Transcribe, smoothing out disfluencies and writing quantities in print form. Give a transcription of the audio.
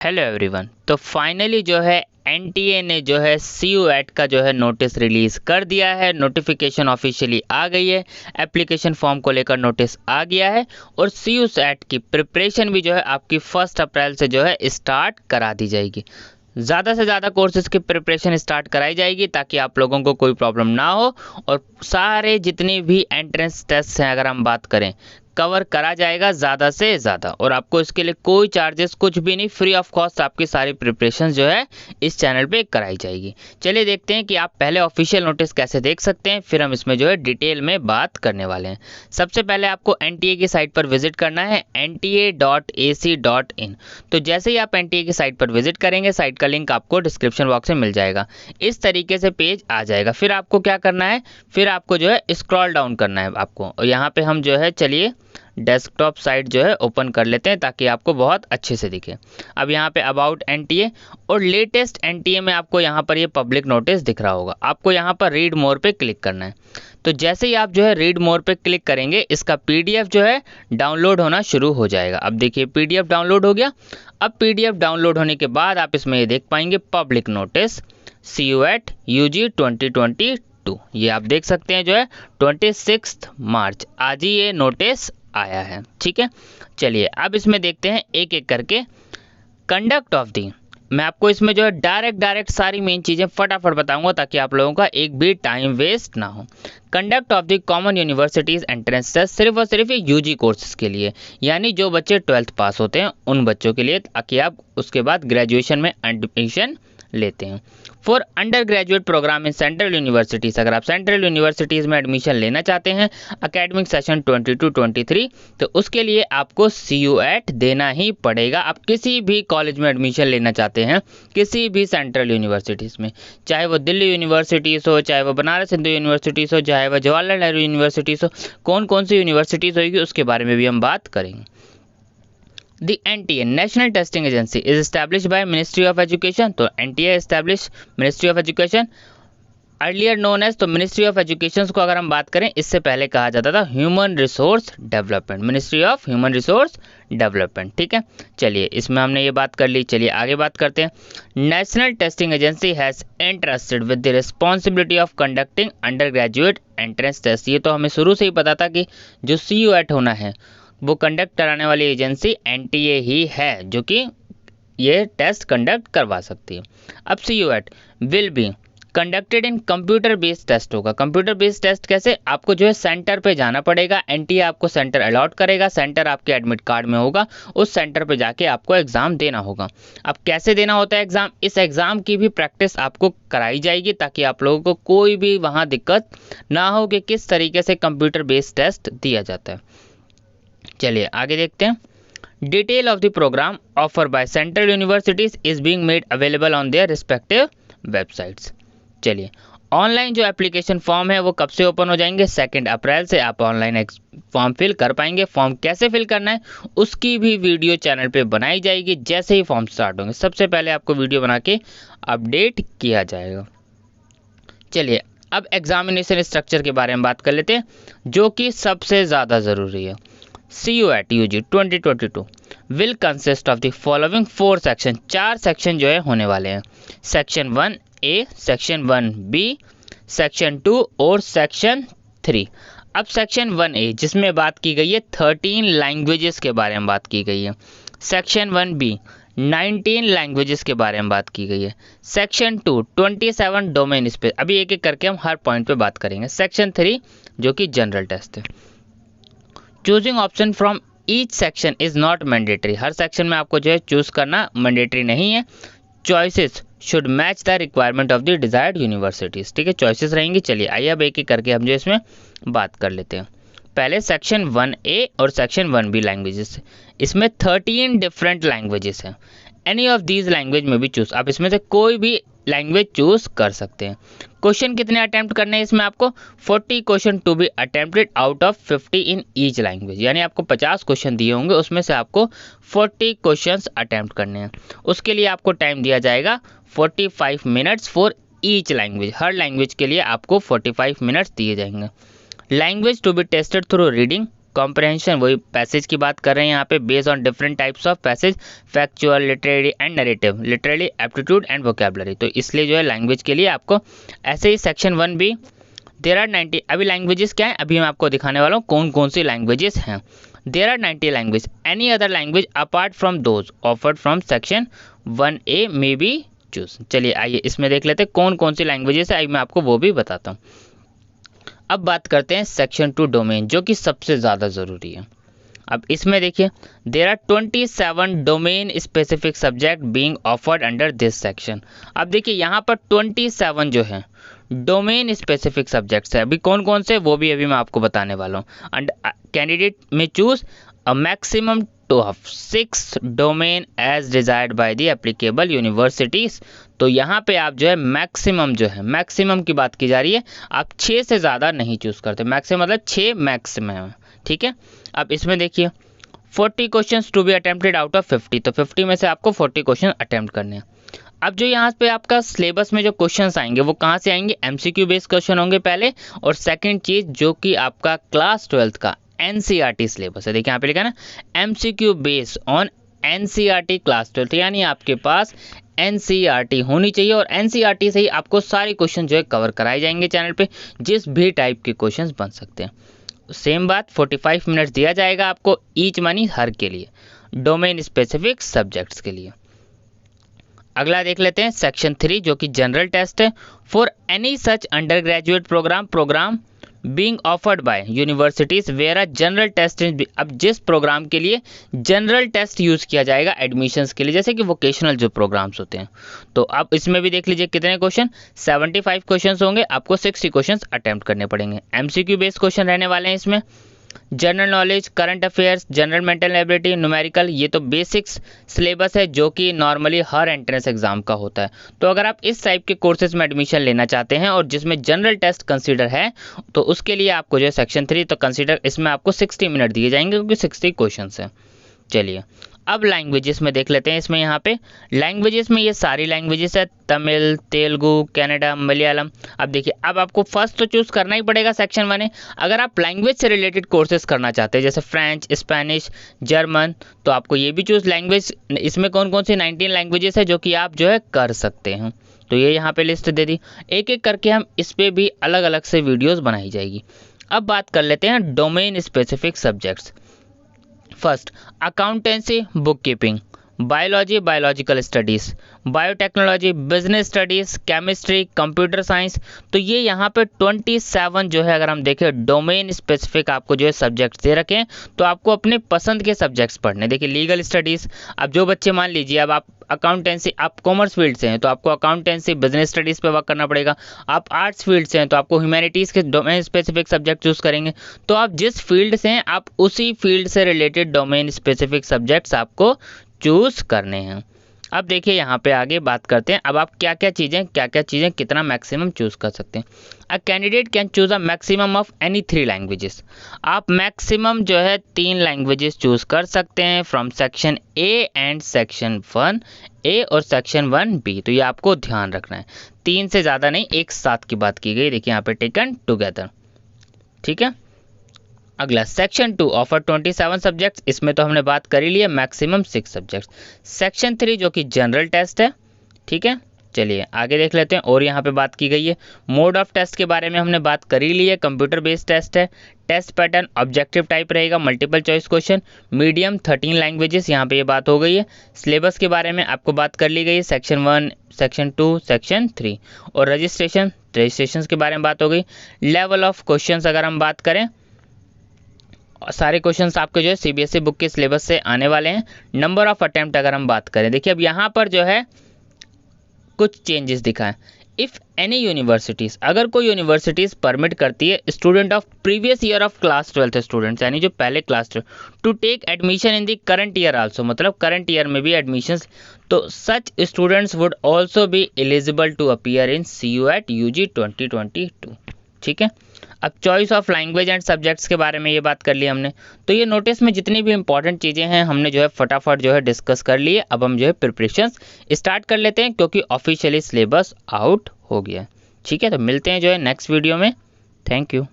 Hello everyone. तो finally जो है एनटीए ने जो है CUET का जो है नोटिस रिलीज़ कर दिया है। नोटिफिकेशन ऑफिशियली आ गई है, एप्लीकेशन फॉर्म को लेकर नोटिस आ गया है और CUET की प्रिपरेशन भी जो है आपकी 1 अप्रैल से जो है स्टार्ट करा दी जाएगी। ज़्यादा से ज़्यादा कोर्सेज़ की प्रिपरेशन स्टार्ट कराई जाएगी ताकि आप लोगों को कोई प्रॉब्लम ना हो और सारे जितने भी एंट्रेंस टेस्ट हैं अगर हम बात करें कवर करा जाएगा ज़्यादा से ज़्यादा, और आपको इसके लिए कोई चार्जेस कुछ भी नहीं, फ्री ऑफ कॉस्ट आपकी सारी प्रिपरेशन जो है इस चैनल पे कराई जाएगी। चलिए देखते हैं कि आप पहले ऑफिशियल नोटिस कैसे देख सकते हैं, फिर हम इसमें जो है डिटेल में बात करने वाले हैं। सबसे पहले आपको एनटीए की साइट पर विजिट करना है nta.ac.in। तो जैसे ही आप एनटीए की साइट पर विजिट करेंगे, साइट का लिंक आपको डिस्क्रिप्शन बॉक्स में मिल जाएगा। इस तरीके से पेज आ जाएगा। फिर आपको क्या करना है, फिर आपको जो है स्क्रॉल डाउन करना है आपको, और यहाँ पे हम जो है चलिए डेस्कटॉप साइट जो है ओपन कर लेते हैं ताकि आपको बहुत अच्छे से दिखे। अब यहाँ पे अबाउट एनटीए और लेटेस्ट एनटीए में आपको यहाँ पर ये पब्लिक नोटिस दिख रहा होगा। आपको यहाँ पर रीड मोर पे क्लिक करना है। तो जैसे ही आप जो है रीड मोर पे क्लिक करेंगे, इसका पीडीएफ जो है डाउनलोड होना शुरू हो जाएगा। अब देखिए पीडीएफ डाउनलोड हो गया। अब पीडीएफ डाउनलोड होने के बाद आप इसमें ये देख पाएंगे पब्लिक नोटिस CUET UG 2022। ये आप देख सकते हैं जो है 26 मार्च आज ही ये नोटिस आया है। ठीक है, चलिए अब इसमें देखते हैं एक एक करके। कंडक्ट ऑफ दी, मैं आपको इसमें जो है डायरेक्ट सारी मेन चीज़ें फटाफट बताऊंगा ताकि आप लोगों का एक भी टाइम वेस्ट ना हो। Conduct of the common universities entrance test सिर्फ और सिर्फ यूजी कोर्सेज के लिए, यानी जो बच्चे 12th पास होते हैं उन बच्चों के लिए, ताकि आप उसके बाद ग्रेजुएशन में एडमिशन लेते हैं। For undergraduate program in central universities, अगर आप सेंट्रल यूनिवर्सिटीज़ में एडमिशन लेना चाहते हैं एकेडमिक सेशन 22-23, तो उसके लिए आपको CUET देना ही पड़ेगा। आप किसी भी कॉलेज में एडमिशन लेना चाहते हैं, किसी भी सेंट्रल यूनिवर्सिटीज़ में, चाहे वो दिल्ली यूनिवर्सिटीज़ हो, चाहे वो बनारस हिंदू यूनिवर्सिटीज़ हो, चाहे वो जवाहरलाल नेहरू यूनिवर्सिटीज़ हो, कौन कौन सी यूनिवर्सिटीज़ होगी उसके बारे में भी हम बात करेंगे। The NTA National Testing Agency is established by Ministry of Education। तो NTA established Ministry of Education, earlier known as, तो मिनिस्ट्री ऑफ एजुकेशन को अगर हम बात करें इससे पहले कहा जाता था human resource development, ministry of human resource development. ठीक है, चलिए इसमें हमने ये बात कर ली। चलिए आगे बात करते हैं। National testing agency has entrusted with the responsibility of conducting undergraduate entrance test. ये तो हमें शुरू से ही पता था कि जो CUET होना है वो कंडक्ट कराने वाली एजेंसी NTA ही है जो कि ये टेस्ट कंडक्ट करवा सकती है। अब CUET will be conducted in computer based test होगा। कंप्यूटर बेस्ड टेस्ट कैसे, आपको जो है सेंटर पे जाना पड़ेगा, NTA आपको सेंटर अलॉट करेगा, सेंटर आपके एडमिट कार्ड में होगा, उस सेंटर पे जाके आपको एग्ज़ाम देना होगा। अब कैसे देना होता है एग्ज़ाम, इस एग्ज़ाम की भी प्रैक्टिस आपको कराई जाएगी ताकि आप लोगों को कोई भी वहाँ दिक्कत ना हो कि किस तरीके से कंप्यूटर बेस्ड टेस्ट दिया जाता है। चलिए आगे देखते हैं। Detail of the program offer by central universities is being made available on their respective websites. चलिए ऑनलाइन जो एप्लीकेशन फॉर्म है वो कब से ओपन हो जाएंगे, 2 अप्रैल से आप ऑनलाइन फॉर्म फिल कर पाएंगे। फॉर्म कैसे फिल करना है उसकी भी वीडियो चैनल पे बनाई जाएगी जैसे ही फॉर्म स्टार्ट होंगे। सबसे पहले आपको वीडियो बना के अपडेट किया जाएगा। चलिए अब एग्जामिनेशन स्ट्रक्चर के बारे में बात कर लेते हैं जो कि सबसे ज़्यादा ज़रूरी है। CUET UG 2022 will consist of the following 4 section, 4 section जो है होने वाले हैं। Section 1A, section 1B, section 2 और सेक्शन 3। अब सेक्शन 1A जिसमें बात की गई है 13 लैंग्वेजेस के बारे में बात की गई है। सेक्शन 1B 19 लैंग्वेजेस के बारे में बात की गई है। Section 2 27 domain space. अभी एक एक करके हम हर पॉइंट पे बात करेंगे। सेक्शन 3 जो कि जनरल टेस्ट है। Choosing option from each section is not mandatory, her section में आपको जो है चूज करना मैंडेटरी नहीं है। Choices should match the requirement of the desired universities. ठीक है, चॉइसेस रहेंगी। चलिए आइए अब एक एक करके हम जो इसमें बात कर लेते हैं। पहले सेक्शन 1A और सेक्शन 1B लैंग्वेजेस, इसमें 13 डिफरेंट लैंग्वेजेस हैं। एनी ऑफ दीज लैंग्वेज में भी चूज, आप इसमें से कोई भी लैंग्वेज चूज कर सकते हैं। क्वेश्चन कितने अटेम्प्ट करने हैं इसमें आपको, 40 question to be attempted out of 50 in each language, यानी आपको 50 क्वेश्चन दिए होंगे, उसमें से आपको 40 क्वेश्चंस अटेम्प्ट करने हैं। उसके लिए आपको टाइम दिया जाएगा 45 मिनट्स फॉर ईच लैंग्वेज, हर लैंग्वेज के लिए आपको 45 मिनट्स दिए जाएंगे। Language to be tested through reading, comprehension, वही पैसेज की बात कर रहे हैं यहाँ पे, based on different types of passage, factual, literary and narrative, literary, aptitude and vocabulary. तो इसलिए जो है लैंग्वेज के लिए आपको ऐसे ही सेक्शन 1 भी देयर आर 90। अभी लैंग्वेजेस क्या है, अभी मैं आपको दिखाने वाला हूँ कौन कौन सी लैंग्वेजेस हैं। There are 90 language, any other language apart from those offered from section 1A may be choose. चलिए आइए इसमें देख लेते हैं कौन कौन सी लैंग्वेजेस है, मैं आपको वो भी बताता हूँ। अब बात करते हैं सेक्शन 2 डोमेन, जो कि सबसे ज़्यादा ज़रूरी है। अब इसमें देखिए there are 27 domain specific subject being offered under this section. अब देखिए यहाँ पर 27 जो है डोमेन स्पेसिफिक सब्जेक्ट्स है। अभी कौन कौन से वो भी अभी मैं आपको बताने वाला हूँ। And candidate may choose a maximum to of 6 domain as desired by the applicable universities. तो यहाँ पे आप जो है मैक्सिमम की बात की जा रही है, आप 6 से ज़्यादा नहीं चूज करते। मैक्सिमम मतलब 6 मैक्सिमम है, ठीक है। अब इसमें देखिए 40 questions to be attempted out of 50, तो 50 में से आपको 40 क्वेश्चन अटेम्प्ट करने हैं। अब जो यहाँ पे आपका सिलेबस में जो क्वेश्चंस आएंगे वो कहाँ से आएंगे, एमसीक्यू बेस्ड क्वेश्चन होंगे पहले, और सेकंड चीज जो कि आपका क्लास 12th का एनसीईआरटी सिलेबस है। देखिए यहाँ पे लिखा है ना MCQ based on NCERT class 12th, यानी आपके पास एनसीईआरटी होनी चाहिए और एनसीईआरटी से ही आपको सारे क्वेश्चन जो है कवर कराए जाएंगे चैनल पे, जिस भी टाइप के क्वेश्चन बन सकते हैं। सेम बात 45 मिनट्स दिया जाएगा आपको ईच मनी हर के लिए, डोमेन स्पेसिफिक सब्जेक्ट्स के लिए। अगला देख लेते हैं सेक्शन 3 जो कि जनरल टेस्ट है। For any such undergraduate program being offered by universities where a general test. अब जिस प्रोग्राम के लिए जनरल टेस्ट यूज किया जाएगा एडमिशन्स के लिए, जैसे कि वोकेशनल जो प्रोग्राम्स होते हैं, तो अब इसमें भी देख लीजिए कितने क्वेश्चन, 75 क्वेश्चन होंगे, आपको 60 क्वेश्चन अटेम्प्ट करने पड़ेंगे। एमसीक्यू बेस्ड क्वेश्चन रहने वाले हैं इसमें। General knowledge, current affairs, general mental ability, numerical, ये तो बेसिक्स सिलेबस है जो कि नॉर्मली हर एंट्रेंस एग्जाम का होता है। तो अगर आप इस टाइप के कोर्सेज में एडमिशन लेना चाहते हैं और जिसमें जनरल टेस्ट कंसीडर है, तो उसके लिए आपको जो है सेक्शन 3 तो कंसीडर, इसमें आपको 60 मिनट दिए जाएंगे क्योंकि 60 क्वेश्चन है। चलिए अब लैंग्वेजेस में देख लेते हैं। इसमें यहाँ पे लैंग्वेजेस में ये सारी लैंग्वेजेस है, तमिल, तेलुगु, कन्नड़ा, मलयालम। अब देखिए अब आपको फर्स्ट तो चूज करना ही पड़ेगा सेक्शन 1 है। अगर आप लैंग्वेज से रिलेटेड कोर्सेज करना चाहते हैं जैसे फ्रेंच, स्पेनिश, जर्मन, तो आपको ये भी चूज लैंग्वेज। इसमें कौन कौन सी 19 लैंग्वेजेस है जो कि आप जो है कर सकते हैं, तो ये यहाँ पे लिस्ट दे दी। एक एक करके हम इस पर भी अलग अलग से वीडियोज़ बनाई जाएगी। अब बात कर लेते हैं domain specific subjects. First accountancy, book keeping, biology, biological studies, biotechnology, business studies, chemistry, computer science. तो ये यहाँ पे 27 जो है अगर हम देखें डोमेन स्पेसिफिक आपको जो है सब्जेक्ट्स दे रखे हैं, तो आपको अपने पसंद के सब्जेक्ट्स पढ़ने। देखिए लीगल स्टडीज़, अब जो बच्चे मान लीजिए अब आप अकाउंटेंसी, आप कॉमर्स फील्ड से हैं तो आपको अकाउंटेंसी, बिजनेस स्टडीज़ पे वर्क करना पड़ेगा। आप आर्ट्स फील्ड से हैं तो आपको ह्यूमैनिटीज़ के डोमेन स्पेसिफिक सब्जेक्ट चूज़ करेंगे। तो आप जिस फील्ड से हैं आप उसी फील्ड से रिलेटेड डोमेन स्पेसिफिक सब्जेक्ट्स आपको चूज़ करने हैं। अब देखिए यहाँ पे आगे बात करते हैं अब आप क्या क्या चीज़ें कितना मैक्सिमम चूज़ कर सकते हैं। A candidate can choose a maximum of any 3 languages. आप मैक्सिमम जो है 3 लैंग्वेजेस चूज़ कर सकते हैं from section A and section 1A और सेक्शन 1B। तो ये आपको ध्यान रखना है, 3 से ज़्यादा नहीं, एक साथ की बात की गई। देखिए यहाँ पे टेकन टुगेदर, ठीक है। अगला सेक्शन 2 ऑफर 27 सब्जेक्ट्स। इसमें तो हमने बात कर ही ली है, मैक्सिमम 6 सब्जेक्ट्स। सेक्शन 3 जो कि जनरल टेस्ट है, ठीक है। चलिए आगे देख लेते हैं। और यहाँ पे बात की गई है मोड ऑफ टेस्ट के बारे में, हमने बात कर ही ली है, कंप्यूटर बेस्ड टेस्ट है। टेस्ट पैटर्न ऑब्जेक्टिव टाइप रहेगा, multiple choice question, medium, 13 languages, यहाँ पे ये बात हो गई है। सिलेबस के बारे में आपको बात कर ली गई है, सेक्शन 1, सेक्शन 2, सेक्शन 3। और रजिस्ट्रेशन के बारे में बात हो गई। लेवल ऑफ क्वेश्चन अगर हम बात करें, सारे क्वेश्चंस आपके जो है सीबीएसई बुक के सिलेबस से आने वाले हैं। नंबर ऑफ अटेम्प्ट अगर हम बात करें, देखिए अब यहाँ पर जो है कुछ चेंजेस दिखा है। इफ़ एनी यूनिवर्सिटीज़, अगर कोई यूनिवर्सिटीज़ परमिट करती है student of previous year of class 12th students, यानी जो पहले class 12 to take admission in the current year also, मतलब करंट ईयर में भी एडमिशंस, तो such students would also be eligible to appear in CUET UG 2022, ठीक है। अब choice of language and subjects के बारे में ये बात कर ली हमने। तो ये नोटिस में जितनी भी इंपॉर्टेंट चीज़ें हैं हमने जो है फटाफट जो है डिस्कस कर लिए। अब हम जो है प्रिपरेशंस स्टार्ट कर लेते हैं क्योंकि ऑफिशियली सिलेबस आउट हो गया है, ठीक है। तो मिलते हैं जो है नेक्स्ट वीडियो में। Thank you.